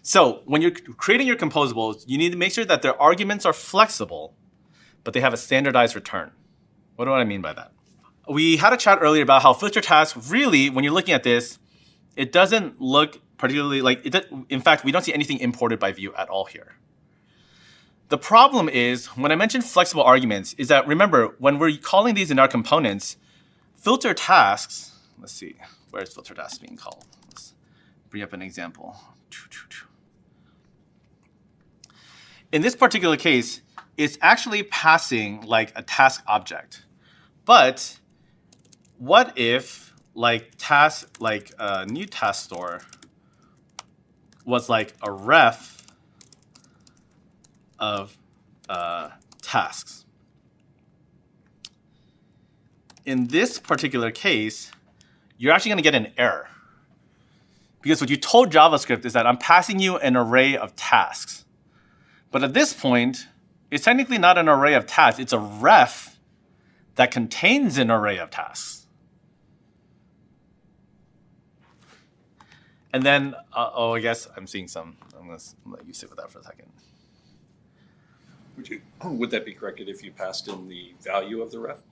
So when you're creating your composables, you need to make sure that their arguments are flexible, but they have a standardized return. What do I mean by that? We had a chat earlier about how filter task really, when you're looking at this, it doesn't look particularly like it. In fact, we don't see anything imported by Vue at all here. The problem is, when I mentioned flexible arguments, is that remember, when we're calling these in our components, filter tasks, let's see, where is filter tasks being called? Let's bring up an example. In this particular case, it's actually passing like a task object. But what if like task, like a new task store was like a ref of tasks? In this particular case, you're actually going to get an error. Because what you told JavaScript is that I'm passing you an array of tasks. But at this point, it's technically not an array of tasks. It's a ref that contains an array of tasks. And then, I guess I'm seeing some. I'm going to let you sit with that for a second. Would that be corrected if you passed in the value of the ref?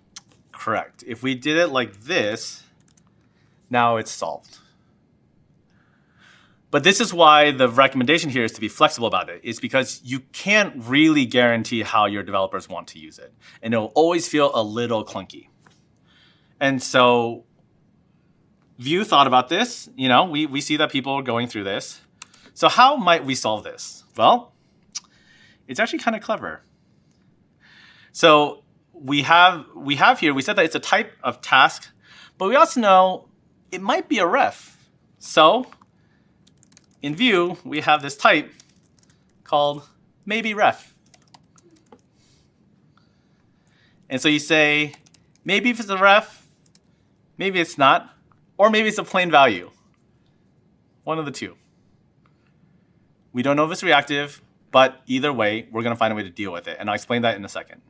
Correct. If we did it like this, now it's solved. But this is why the recommendation here is to be flexible about it. It's because you can't really guarantee how your developers want to use it. And it'll always feel a little clunky. And so Vue thought about this. You know, we see that people are going through this. So how might we solve this? Well, it's actually kind of clever. So we have here, we said that it's a type of task, but we also know it might be a ref. So in Vue, we have this type called maybe ref. And so you say, maybe if it's a ref, maybe it's not, or maybe it's a plain value. One of the two. We don't know if it's reactive, but either way, we're going to find a way to deal with it. And I'll explain that in a second.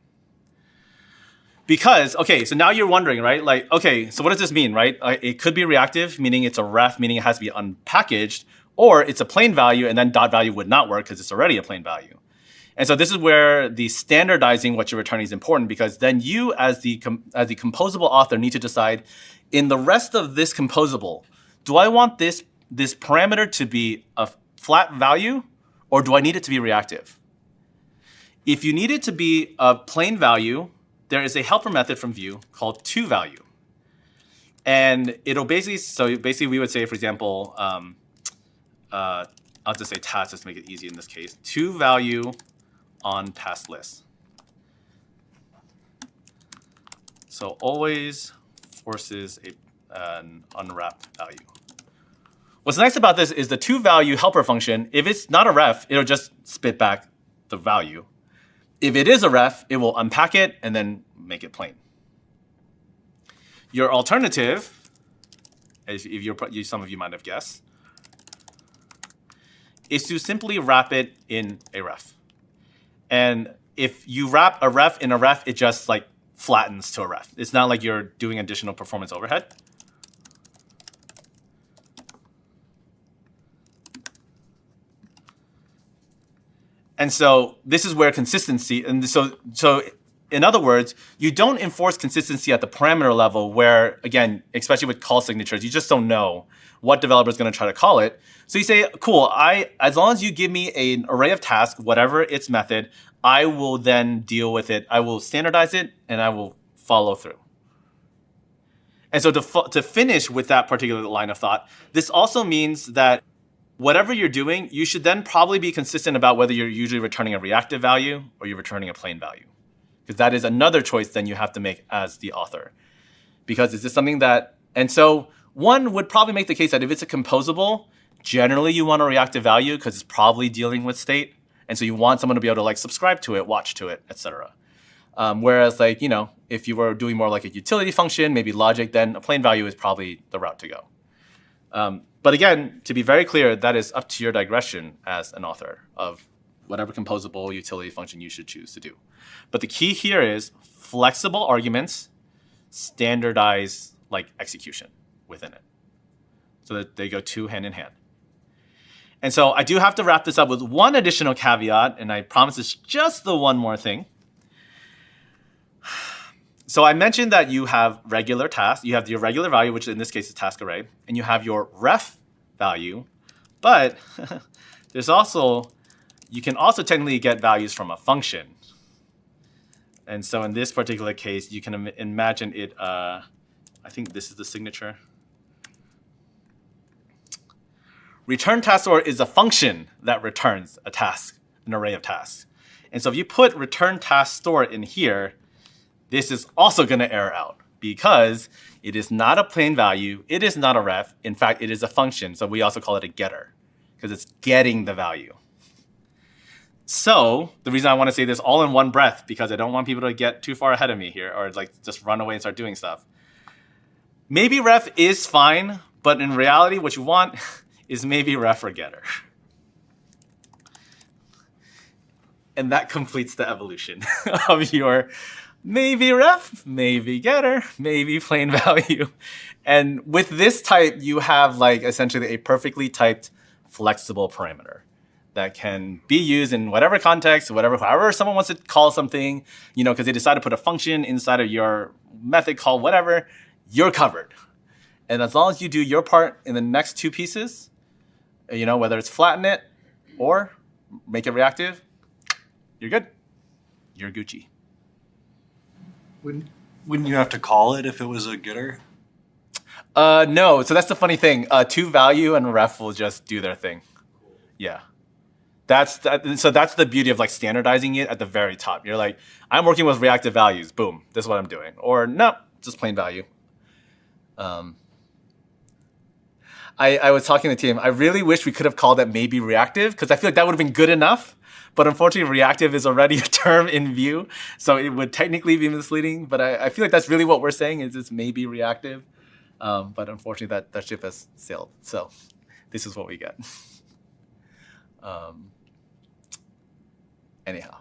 Because, okay, so now you're wondering, right? Like, okay, so what does this mean, right? It could be reactive, meaning it's a ref, meaning it has to be unpackaged, or it's a plain value, and then dot value would not work because it's already a plain value. And so this is where the standardizing what you're returning is important, because then you, as the composable author, need to decide, in the rest of this composable, do I want this parameter to be a flat value, or do I need it to be reactive? If you need it to be a plain value, there is a helper method from Vue called toValue. And it'll basically we would say, for example, I'll just say task just to make it easy in this case, toValue on task list. So always forces an unwrap value. What's nice about this is the toValue helper function, if it's not a ref, it'll just spit back the value. If it is a ref, it will unpack it and then make it plain. Your alternative, as some of you might have guessed, is to simply wrap it in a ref. And if you wrap a ref in a ref, it just like flattens to a ref. It's not like you're doing additional performance overhead. And so this is where consistency, and so in other words, you don't enforce consistency at the parameter level where, again, especially with call signatures, you just don't know what developer is going to try to call it. So you say, cool, as long as you give me an array of tasks, whatever its method, I will then deal with it. I will standardize it, and I will follow through. And so to finish with that particular line of thought, this also means that whatever you're doing, you should then probably be consistent about whether you're usually returning a reactive value or you're returning a plain value. Because that is another choice then you have to make as the author. Because is this something that, and so one would probably make the case that if it's a composable, generally you want a reactive value because it's probably dealing with state. And so you want someone to be able to like subscribe to it, watch to it, etc. Whereas like, you know, if you were doing more like a utility function, maybe logic, then a plain value is probably the route to go. But again, to be very clear, that is up to your digression as an author of whatever composable utility function you should choose to do. But the key here is flexible arguments, standardized like execution within it, so that they go two hand in hand. And so I do have to wrap this up with one additional caveat, and I promise it's just the one more thing. So I mentioned that you have regular tasks. You have your regular value, which in this case is task array, and you have your ref value. But there's also, you can also technically get values from a function. And so in this particular case, you can imagine it, I think this is the signature. Return task store is a function that returns a task, an array of tasks. And so if you put return task store in here, this is also going to error out because it is not a plain value. It is not a ref. In fact, it is a function. So we also call it a getter because it's getting the value. So the reason I want to say this all in one breath, because I don't want people to get too far ahead of me here or like just run away and start doing stuff. Maybe ref is fine, but in reality, what you want is maybe ref or getter. And that completes the evolution of your maybe ref, maybe getter, maybe plain value. And with this type, you have like essentially a perfectly typed flexible parameter that can be used in whatever context, however someone wants to call something, because they decide to put a function inside of your method call, whatever, you're covered. And as long as you do your part in the next two pieces, whether it's flatten it or make it reactive, you're good. You're Gucci. Wouldn't you have to call it if it was a getter? No. So that's the funny thing. ToValue and ref will just do their thing. Yeah. So that's the beauty of like standardizing it at the very top. You're like, I'm working with reactive values. Boom. This is what I'm doing. Or no, just plain value. I was talking to the team. I really wish we could have called it maybe reactive because I feel like that would have been good enough. But unfortunately, reactive is already a term in Vue, so it would technically be misleading. But I feel like that's really what we're saying is it's maybe reactive. But unfortunately, that ship has sailed. So this is what we get. Anyhow.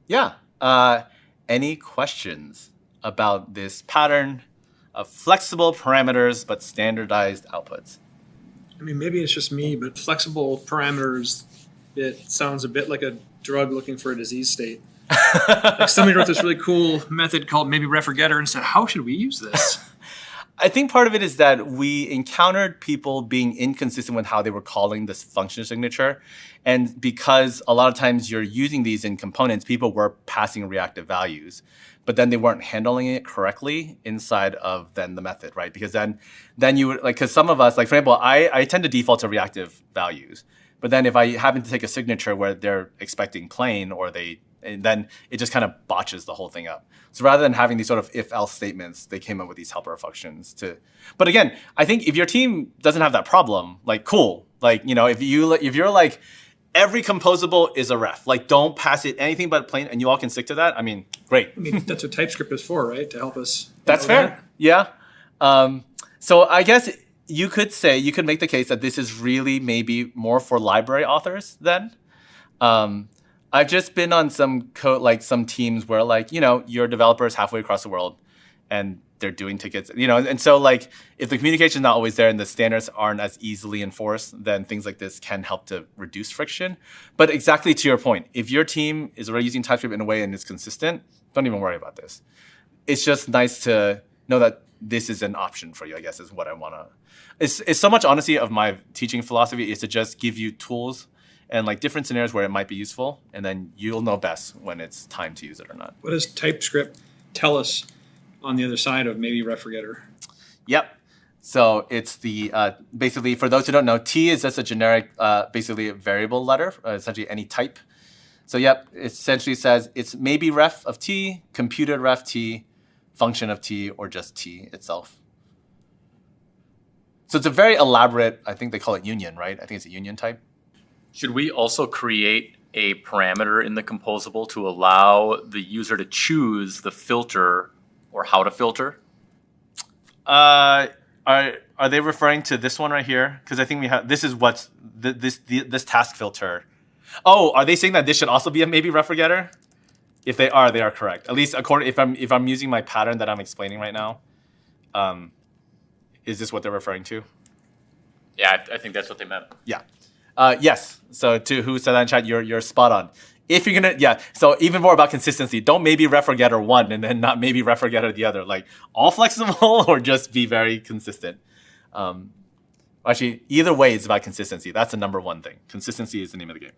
Yeah. Any questions about this pattern of flexible parameters but standardized outputs? I mean, maybe it's just me, but flexible parameters, it sounds a bit like a drug looking for a disease state. Like somebody wrote this really cool method called maybe ref or getter and said, how should we use this? I think part of it is that we encountered people being inconsistent with how they were calling this function signature. And because a lot of times you're using these in components, people were passing reactive values, but then they weren't handling it correctly inside of then the method, right? Because then you would, like, because some of us, like for example, I tend to default to reactive values. But then if I happen to take a signature where they're expecting plain and then it just kind of botches the whole thing up. So rather than having these sort of if-else statements, they came up with these helper functions to. But again, I think if your team doesn't have that problem, like cool, like if you're like every composable is a ref, like don't pass it anything but plain, and you all can stick to that. I mean, great. I mean, that's what TypeScript is for, right? To help us. That's fair. That. Yeah. So I guess you could make the case that this is really maybe more for library authors then. I've just been on some some teams where your developers halfway across the world and they're doing tickets, and so like if the communication is not always there and the standards aren't as easily enforced, then things like this can help to reduce friction. But exactly to your point, if your team is already using TypeScript in a way and is consistent, don't even worry about this. It's just nice to know that this is an option for you, I guess, is what I want to. It's so much honesty of my teaching philosophy is to just give you tools and like different scenarios where it might be useful, and then you'll know best when it's time to use it or not. What does TypeScript tell us on the other side of maybe ref or getter? Yep. So it's the basically, for those who don't know, T is just a generic, basically a variable letter, essentially any type. So yep, it essentially says it's maybe ref of T, computed ref T, function of T, or just T itself. So it's a very elaborate, I think they call it union, right? I think it's a union type. Should we also create a parameter in the composable to allow the user to choose the filter or how to filter? Are they referring to this one right here? Because I think we have this task filter. Oh, are they saying that this should also be a maybe ref or getter? If they are correct. At least according if I'm using my pattern that I'm explaining right now. Is this what they're referring to? Yeah, I think that's what they meant. Yeah. Yes. So to who said that in chat, you're spot on. If you're gonna, yeah. So even more about consistency. Don't maybe ref or getter one and then not maybe ref or getter the other. Like all flexible or just be very consistent. Actually, either way is about consistency. That's the number one thing. Consistency is the name of the game.